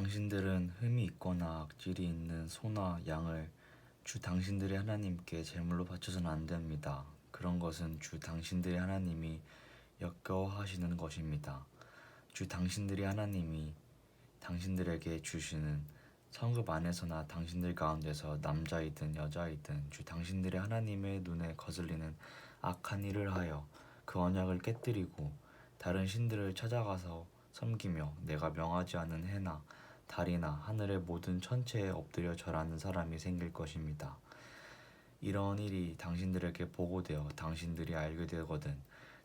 당신들은 흠이 있거나 악질이 있는 소나 양을 주 당신들의 하나님께 제물로 바쳐서는 안 됩니다. 그런 것은 주 당신들의 하나님이 역겨워하시는 것입니다. 주 당신들의 하나님이 당신들에게 주시는 성읍 안에서나 당신들 가운데서 남자이든 여자이든 주 당신들의 하나님의 눈에 거슬리는 악한 일을 하여 그 언약을 깨뜨리고 다른 신들을 찾아가서 섬기며 내가 명하지 않은 해나 달이나 하늘의 모든 천체에 엎드려 절하는 사람이 생길 것입니다. 이런 일이 당신들에게 보고되어 당신들이 알게 되거든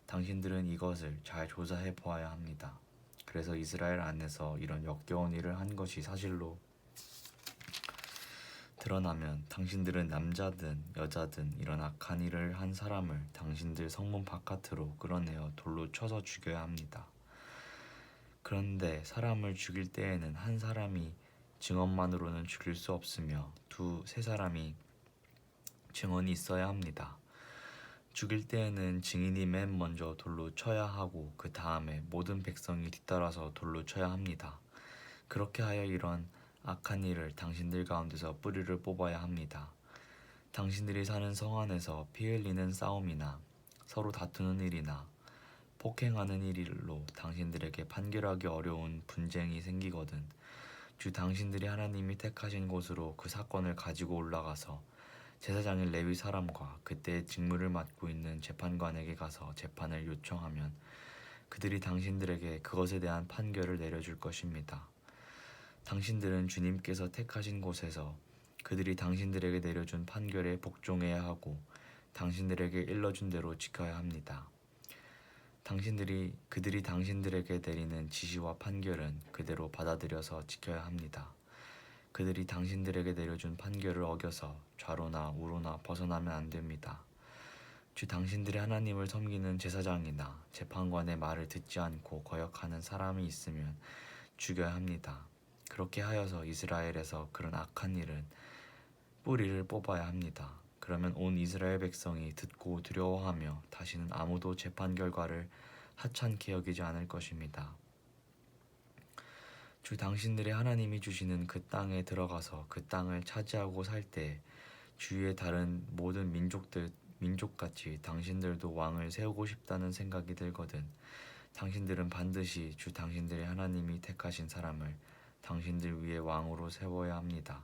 당신들은 이것을 잘 조사해 보아야 합니다. 그래서 이스라엘 안에서 이런 역겨운 일을 한 것이 사실로 드러나면 당신들은 남자든 여자든 이런 악한 일을 한 사람을 당신들 성문 바깥으로 끌어내어 돌로 쳐서 죽여야 합니다. 그런데 사람을 죽일 때에는 한 사람이 증언만으로는 죽일 수 없으며 세 사람이 증언이 있어야 합니다. 죽일 때에는 증인이 맨 먼저 돌로 쳐야 하고 그 다음에 모든 백성이 뒤따라서 돌로 쳐야 합니다. 그렇게 하여 이런 악한 일을 당신들 가운데서 뿌리를 뽑아야 합니다. 당신들이 사는 성 안에서 피 흘리는 싸움이나 서로 다투는 일이나 폭행하는 일로 당신들에게 판결하기 어려운 분쟁이 생기거든 주 당신들이 하나님이 택하신 곳으로 그 사건을 가지고 올라가서 제사장인 레위 사람과 그때의 직무를 맡고 있는 재판관에게 가서 재판을 요청하면 그들이 당신들에게 그것에 대한 판결을 내려줄 것입니다. 당신들은 주님께서 택하신 곳에서 그들이 당신들에게 내려준 판결에 복종해야 하고 당신들에게 일러준 대로 지켜야 합니다. 그들이 당신들에게 내리는 지시와 판결은 그대로 받아들여서 지켜야 합니다. 그들이 당신들에게 내려준 판결을 어겨서 좌로나 우로나 벗어나면 안 됩니다. 주 당신들의 하나님을 섬기는 제사장이나 재판관의 말을 듣지 않고 거역하는 사람이 있으면 죽여야 합니다. 그렇게 하여서 이스라엘에서 그런 악한 일은 뿌리를 뽑아야 합니다. 그러면 온 이스라엘 백성이 듣고 두려워하며 다시는 아무도 재판 결과를 하찮게 여기지 않을 것입니다. 주 당신들의 하나님이 주시는 그 땅에 들어가서 그 땅을 차지하고 살 때 주위의 다른 모든 민족같이 당신들도 왕을 세우고 싶다는 생각이 들거든 당신들은 반드시 주 당신들의 하나님이 택하신 사람을 당신들 위에 왕으로 세워야 합니다.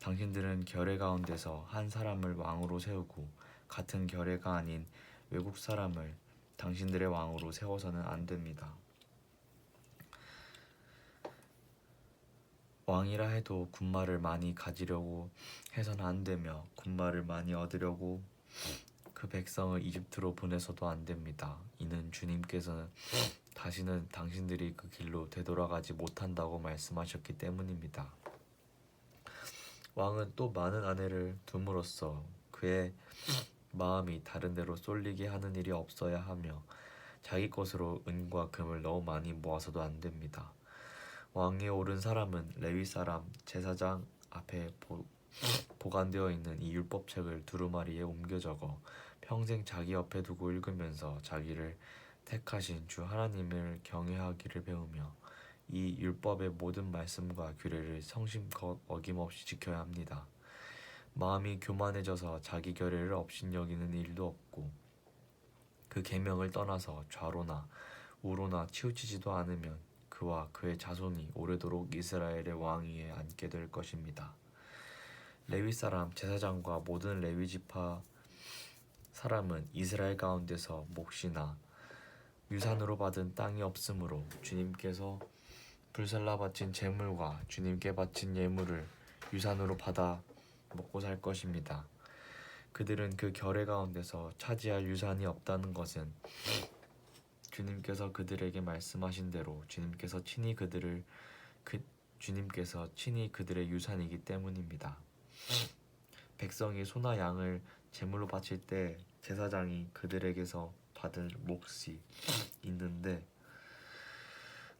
당신들은 결례 가운데서 한 사람을 왕으로 세우고 같은 결례가 아닌 외국 사람을 당신들의 왕으로 세워서는 안 됩니다. 왕이라 해도 군말을 많이 가지려고 해서는 안 되며 군말을 많이 얻으려고 그 백성을 이집트로 보내서도 안 됩니다. 이는 주님께서는 다시는 당신들이 그 길로 되돌아가지 못한다고 말씀하셨기 때문입니다. 왕은 또 많은 아내를 둠으로써 그의 마음이 다른 데로 쏠리게 하는 일이 없어야 하며 자기 것으로 은과 금을 너무 많이 모아서도 안 됩니다. 왕위에 오른 사람은 레위 사람 제사장 앞에 보관되어 있는 이 율법책을 두루마리에 옮겨 적어 평생 자기 옆에 두고 읽으면서 자기를 택하신 주 하나님을 경외하기를 배우며 이 율법의 모든 말씀과 규례를 성심껏 어김없이 지켜야 합니다. 마음이 교만해져서 자기 결례를 업신여기는 일도 없고 그 계명을 떠나서 좌로나 우로나 치우치지도 않으면 그와 그의 자손이 오래도록 이스라엘의 왕위에 앉게 될 것입니다. 레위 사람 제사장과 모든 레위 지파 사람은 이스라엘 가운데서 몫이나 유산으로 받은 땅이 없으므로 주님께서 불살라 바친 제물과 주님께 바친 예물을 유산으로 받아 먹고 살 것입니다. 그들은 그 결례 가운데서 차지할 유산이 없다는 것은 주님께서 그들에게 말씀하신 대로 주님께서 친히 그들의 유산이기 때문입니다. 백성이 소나 양을 제물로 바칠 때 제사장이 그들에게서 받을 몫이 있는데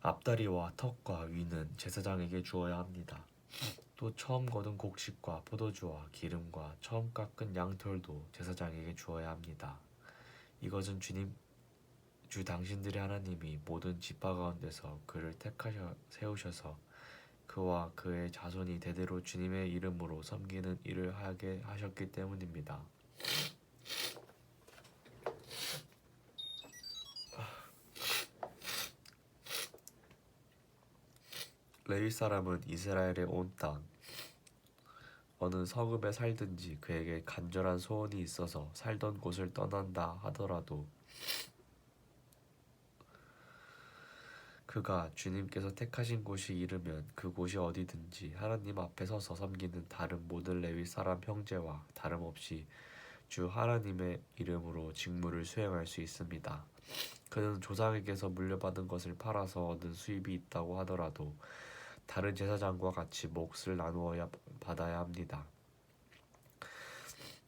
앞다리와 턱과 위는 제사장에게 주어야 합니다. 또 처음 거둔 곡식과 포도주와 기름과 처음 깎은 양털도 제사장에게 주어야 합니다. 이것은 주 당신들의 하나님이 모든 지파 가운데서 그를 세우셔서 그와 그의 자손이 대대로 주님의 이름으로 섬기는 일을 하게 하셨기 때문입니다. 레위 사람은 이스라엘의 온 땅, 어느 성읍에 살든지 그에게 간절한 소원이 있어서 살던 곳을 떠난다 하더라도 그가 주님께서 택하신 곳이 이르면 그곳이 어디든지 하나님 앞에 서서 섬기는 다른 모든 레위 사람 형제와 다름없이 주 하나님의 이름으로 직무를 수행할 수 있습니다. 그는 조상에게서 물려받은 것을 팔아서 얻은 수입이 있다고 하더라도 다른 제사장과 같이 몫을 나누어야 받아야 합니다.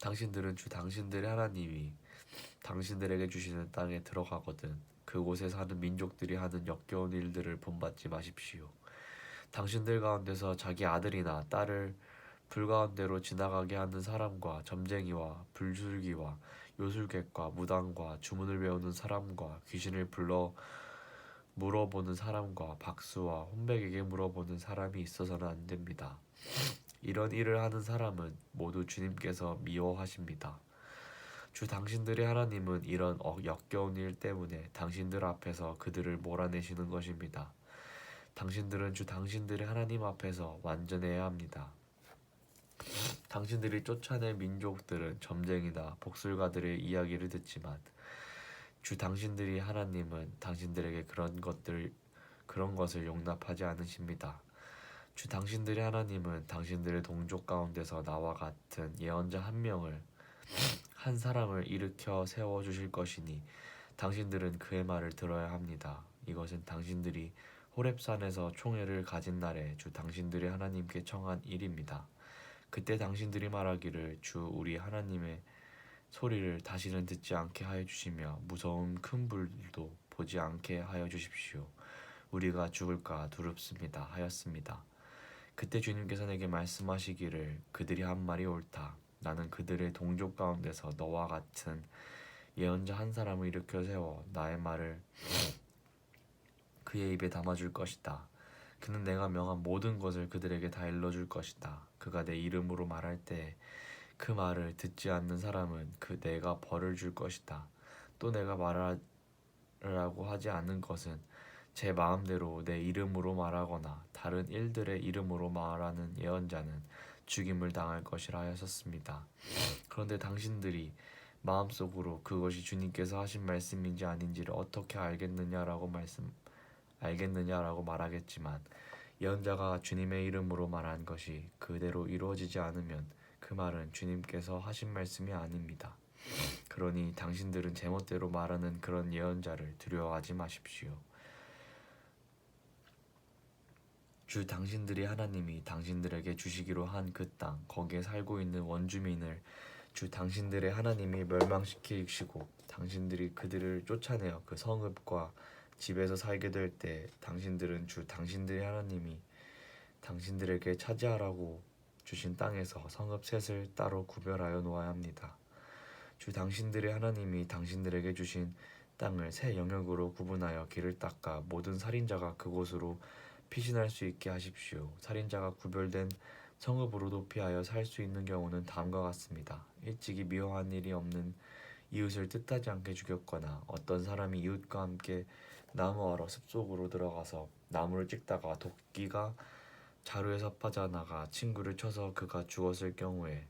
당신들은 주 당신들의 하나님이 당신들에게 주시는 땅에 들어가거든 그곳에 사는 민족들이 하는 역겨운 일들을 본받지 마십시오. 당신들 가운데서 자기 아들이나 딸을 불 가운데로 지나가게 하는 사람과 점쟁이와 불술기와 요술객과 무당과 주문을 배우는 사람과 귀신을 불러 물어보는 사람과 박수와 혼백에게 물어보는 사람이 있어서는 안 됩니다. 이런 일을 하는 사람은 모두 주님께서 미워하십니다. 주 당신들의 하나님은 이런 역겨운 일 때문에 당신들 앞에서 그들을 몰아내시는 것입니다. 당신들은 주 당신들의 하나님 앞에서 완전해야 합니다. 당신들이 쫓아낸 민족들은 점쟁이나 복술가들의 이야기를 듣지만 주 당신들이 하나님은 당신들에게 그런 것을 용납하지 않으십니다. 주 당신들의 하나님은 당신들의 동족 가운데서 나와 같은 예언자 한 사람을 일으켜 세워 주실 것이니 당신들은 그의 말을 들어야 합니다. 이것은 당신들이 호렙산에서 총회를 가진 날에 주 당신들의 하나님께 청한 일입니다. 그때 당신들이 말하기를 주 우리 하나님의 소리를 다시는 듣지 않게 하여 주시며 무서운 큰 불도 보지 않게 하여 주십시오. 우리가 죽을까 두렵습니다 하였습니다. 그때 주님께서 내게 말씀하시기를 그들이 한 말이 옳다. 나는 그들의 동족 가운데서 너와 같은 예언자 한 사람을 일으켜 세워 나의 말을 그의 입에 담아줄 것이다. 그는 내가 명한 모든 것을 그들에게 다 일러줄 것이다. 그가 내 이름으로 말할 때 그 말을 듣지 않는 사람은 내가 벌을 줄 것이다. 또 내가 말하라고 하지 않은 것은 제 마음대로 내 이름으로 말하거나 다른 일들의 이름으로 말하는 예언자는 죽임을 당할 것이라 하셨습니다. 그런데 당신들이 마음속으로 그것이 주님께서 하신 말씀인지 아닌지를 어떻게 알겠느냐라고 말하겠지만 예언자가 주님의 이름으로 말한 것이 그대로 이루어지지 않으면 그 말은 주님께서 하신 말씀이 아닙니다. 그러니 당신들은 제멋대로 말하는 그런 예언자를 두려워하지 마십시오. 주 당신들이 하나님이 당신들에게 주시기로 한 그 땅, 거기에 살고 있는 원주민을 주 당신들의 하나님이 멸망시키시고 당신들이 그들을 쫓아내어 그 성읍과 집에서 살게 될 때 당신들은 주 당신들의 하나님이 당신들에게 차지하라고 주신 땅에서 성읍 셋을 따로 구별하여 놓아야 합니다. 주 당신들의 하나님이 당신들에게 주신 땅을 세 영역으로 구분하여 길을 닦아 모든 살인자가 그곳으로 피신할 수 있게 하십시오. 살인자가 구별된 성읍으로도 피하여 살 수 있는 경우는 다음과 같습니다. 일찍이 미워한 일이 없는 이웃을 뜻하지 않게 죽였거나 어떤 사람이 이웃과 함께 나무하러 숲속으로 들어가서 나무를 찍다가 도끼가 자루에서 빠져나가 친구를 쳐서 그가 죽었을 경우에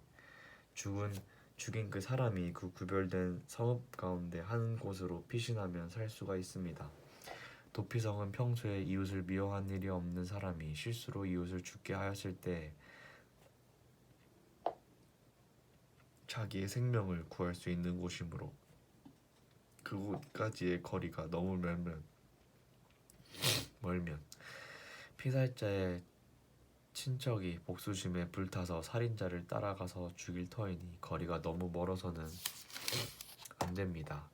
죽인 그 사람이 그 구별된 성읍 가운데 한 곳으로 피신하면 살 수가 있습니다. 도피성은 평소에 이웃을 미워한 일이 없는 사람이 실수로 이웃을 죽게 하였을 때 자기의 생명을 구할 수 있는 곳이므로 그곳까지의 거리가 너무 멀면 피살자의 친척이 복수심에 불타서 살인자를 따라가서 죽일 터이니 거리가 너무 멀어서는 안 됩니다.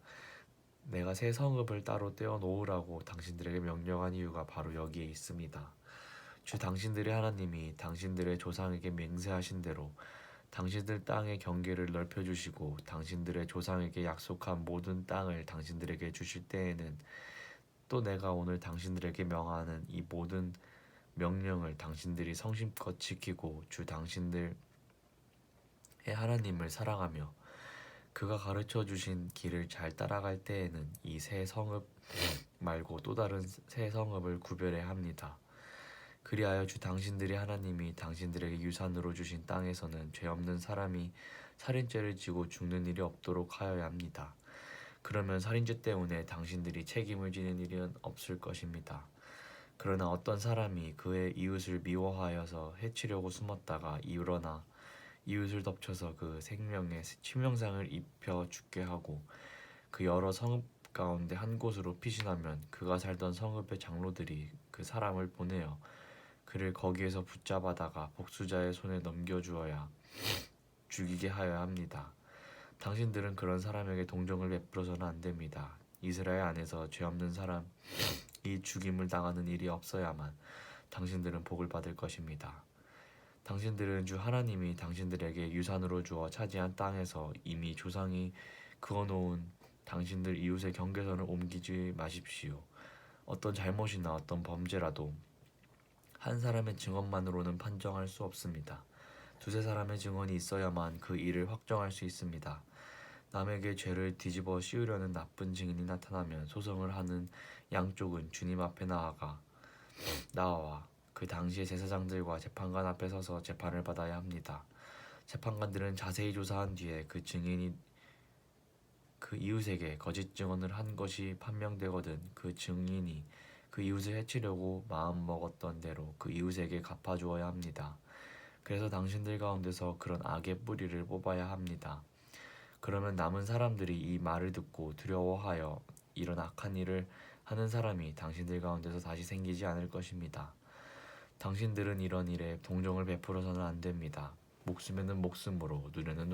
내가 새 성읍을 따로 떼어 놓으라고 당신들에게 명령한 이유가 바로 여기에 있습니다. 주 당신들의 하나님이 당신들의 조상에게 맹세하신 대로 당신들 땅의 경계를 넓혀주시고 당신들의 조상에게 약속한 모든 땅을 당신들에게 주실 때에는 또 내가 오늘 당신들에게 명하는 이 모든 명령을 당신들이 성심껏 지키고 주 당신들의 하나님을 사랑하며 그가 가르쳐 주신 길을 잘 따라갈 때에는 이 새 성읍 말고 또 다른 새 성읍을 구별해야 합니다. 그리하여 주 당신들의 하나님이 당신들에게 유산으로 주신 땅에서는 죄 없는 사람이 살인죄를 지고 죽는 일이 없도록 하여야 합니다. 그러면 살인죄 때문에 당신들이 책임을 지는 일은 없을 것입니다. 그러나 어떤 사람이 그의 이웃을 미워하여서 해치려고 숨었다가 일어나 이웃을 덮쳐서 그 생명에 치명상을 입혀 죽게 하고 그 여러 성읍 가운데 한 곳으로 피신하면 그가 살던 성읍의 장로들이 그 사람을 보내어 그를 거기에서 붙잡아다가 복수자의 손에 넘겨주어야 죽이게 하여야 합니다. 당신들은 그런 사람에게 동정을 베풀어서는 안 됩니다. 이스라엘 안에서 죄 없는 사람이 죽임을 당하는 일이 없어야만 당신들은 복을 받을 것입니다. 당신들은 주 하나님이 당신들에게 유산으로 주어 차지한 땅에서 이미 조상이 그어놓은 당신들 이웃의 경계선을 옮기지 마십시오. 어떤 잘못이나 어떤 범죄라도 한 사람의 증언만으로는 판정할 수 없습니다. 두세 사람의 증언이 있어야만 그 일을 확정할 수 있습니다. 남에게 죄를 뒤집어 씌우려는 나쁜 증인이 나타나면 소송을 하는 양쪽은 주님 앞에 나와 그 당시의 제사장들과 재판관 앞에 서서 재판을 받아야 합니다. 재판관들은 자세히 조사한 뒤에 그 증인이 그 이웃에게 거짓 증언을 한 것이 판명되거든 그 증인이 그 이웃을 해치려고 마음먹었던 대로 그 이웃에게 갚아주어야 합니다. 그래서 당신들 가운데서 그런 악의 뿌리를 뽑아야 합니다. 그러면 남은 사람들이 이 말을 듣고 두려워하여 이런 악한 일을 하는 사람이 당신들 가운데서 다시 생기지 않을 것입니다. 당신들은 이런 일에 동정을 베풀어서는 안 됩니다. 목숨에는 목숨으로, 눈에는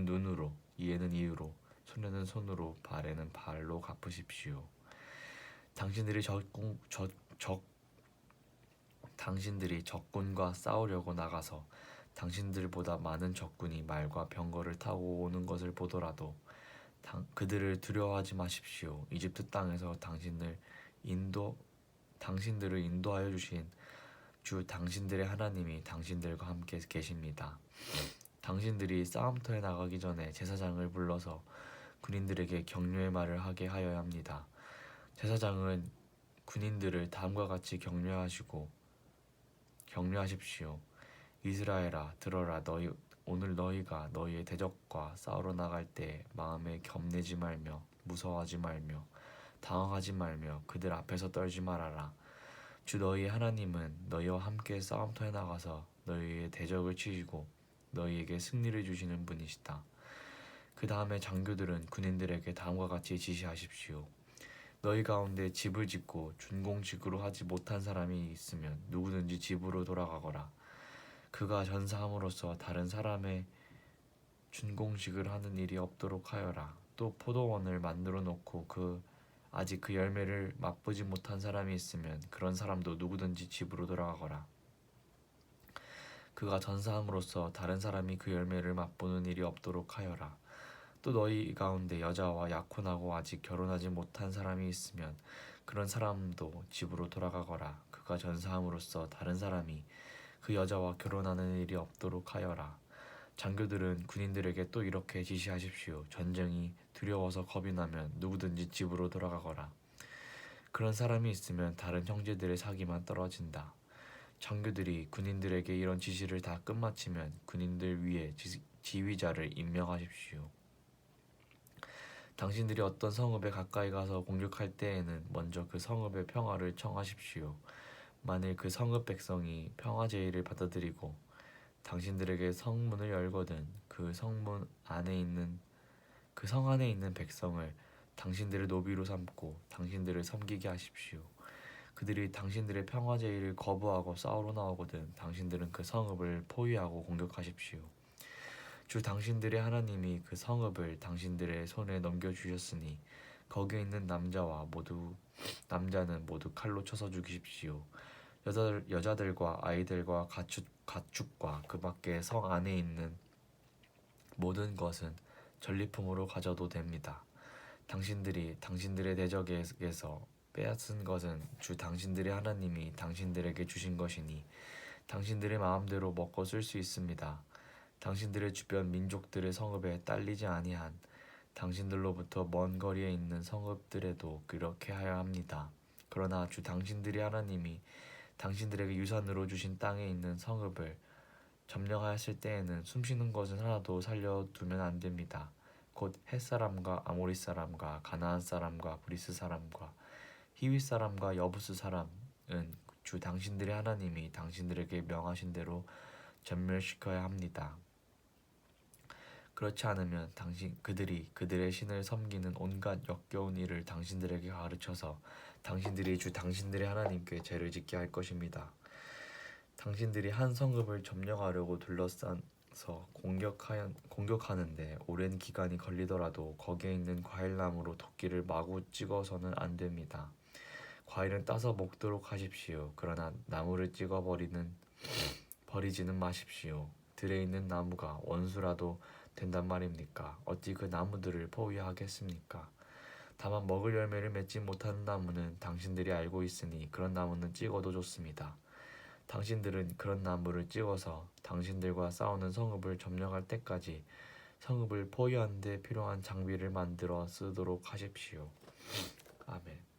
눈으로, 이에는 이유로, 손에는 손으로, 발에는 발로 갚으십시오. 당신들이 적군과 싸우려고 나가서 당신들보다 많은 적군이 말과 병거를 타고 오는 것을 보더라도 그들을 두려워하지 마십시오. 이집트 땅에서 당신들을 인도하여 주신 주 당신들의 하나님이 당신들과 함께 계십니다. 당신들이 싸움터에 나가기 전에 제사장을 불러서 군인들에게 격려의 말을 하게 하여야 합니다. 제사장은 군인들을 다음과 같이 격려하십시오. 이스라엘아, 들어라. 오늘 너희가 너희의 대적과 싸우러 나갈 때 마음에 겁내지 말며 무서워하지 말며 당황하지 말며 그들 앞에서 떨지 말아라. 주 너희 하나님은 너희와 함께 싸움터에 나가서 너희의 대적을 치시고 너희에게 승리를 주시는 분이시다. 그 다음에 장교들은 군인들에게 다음과 같이 지시하십시오. 너희 가운데 집을 짓고 준공식으로 하지 못한 사람이 있으면 누구든지 집으로 돌아가거라. 그가 전사함으로써 다른 사람의 준공식을 하는 일이 없도록 하여라. 또 포도원을 만들어 놓고 아직 그 열매를 맛보지 못한 사람이 있으면 그런 사람도 누구든지 집으로 돌아가거라. 그가 전사함으로써 다른 사람이 그 열매를 맛보는 일이 없도록 하여라. 또 너희 가운데 여자와 약혼하고 아직 결혼하지 못한 사람이 있으면 그런 사람도 집으로 돌아가거라. 그가 전사함으로써 다른 사람이 그 여자와 결혼하는 일이 없도록 하여라. 장교들은 군인들에게 또 이렇게 지시하십시오. 전쟁이 두려워서 겁이 나면 누구든지 집으로 돌아가거라. 그런 사람이 있으면 다른 형제들의 사기만 떨어진다. 장교들이 군인들에게 이런 지시를 다 끝마치면 군인들 위에 지휘자를 임명하십시오. 당신들이 어떤 성읍에 가까이 가서 공격할 때에는 먼저 그 성읍의 평화를 청하십시오. 만일 그 성읍 백성이 평화 제의를 받아들이고 당신들에게 성문을 열거든 그 성 안에 있는 백성을 당신들의 노비로 삼고 당신들을 섬기게 하십시오. 그들이 당신들의 평화 제의를 거부하고 싸우러 나오거든 당신들은 그 성읍을 포위하고 공격하십시오. 주 당신들의 하나님이 그 성읍을 당신들의 손에 넘겨주셨으니 거기에 있는 남자는 모두 칼로 쳐서 죽이십시오. 여자들과 아이들과 가축과 그 밖에 성 안에 있는 모든 것은 전리품으로 가져도 됩니다. 당신들이 당신들의 대적에게서 빼앗은 것은 주 당신들의 하나님이 당신들에게 주신 것이니 당신들의 마음대로 먹고 쓸 수 있습니다. 당신들의 주변 민족들의 성읍에 딸리지 아니한 당신들로부터 먼 거리에 있는 성읍들에도 그렇게 하여야 합니다. 그러나 주 당신들의 하나님이 당신들에게 유산으로 주신 땅에 있는 성읍을 점령하였을 때에는 숨쉬는 것은 하나도 살려두면 안 됩니다. 곧 헷사람과 아모리 사람과 가나안 사람과 브리스 사람과 히윗 사람과 여부스 사람은 주 당신들의 하나님이 당신들에게 명하신 대로 전멸시켜야 합니다. 그렇지 않으면 그들이 그들의 신을 섬기는 온갖 역겨운 일을 당신들에게 가르쳐서 당신들이 주 당신들의 하나님께 죄를 짓게 할 것입니다. 당신들이 한 성읍을 점령하려고 둘러싸서 공격하는데 오랜 기간이 걸리더라도 거기에 있는 과일나무로 도끼를 마구 찍어서는 안 됩니다. 과일은 따서 먹도록 하십시오. 그러나 나무를 버리지는 마십시오. 들에 있는 나무가 원수라도 된단 말입니까? 어찌 그 나무들을 포위하겠습니까? 다만 먹을 열매를 맺지 못하는 나무는 당신들이 알고 있으니 그런 나무는 찍어도 좋습니다. 당신들은 그런 나무를 찍어서 당신들과 싸우는 성읍을 점령할 때까지 성읍을 포위하는 데 필요한 장비를 만들어 쓰도록 하십시오. 아멘.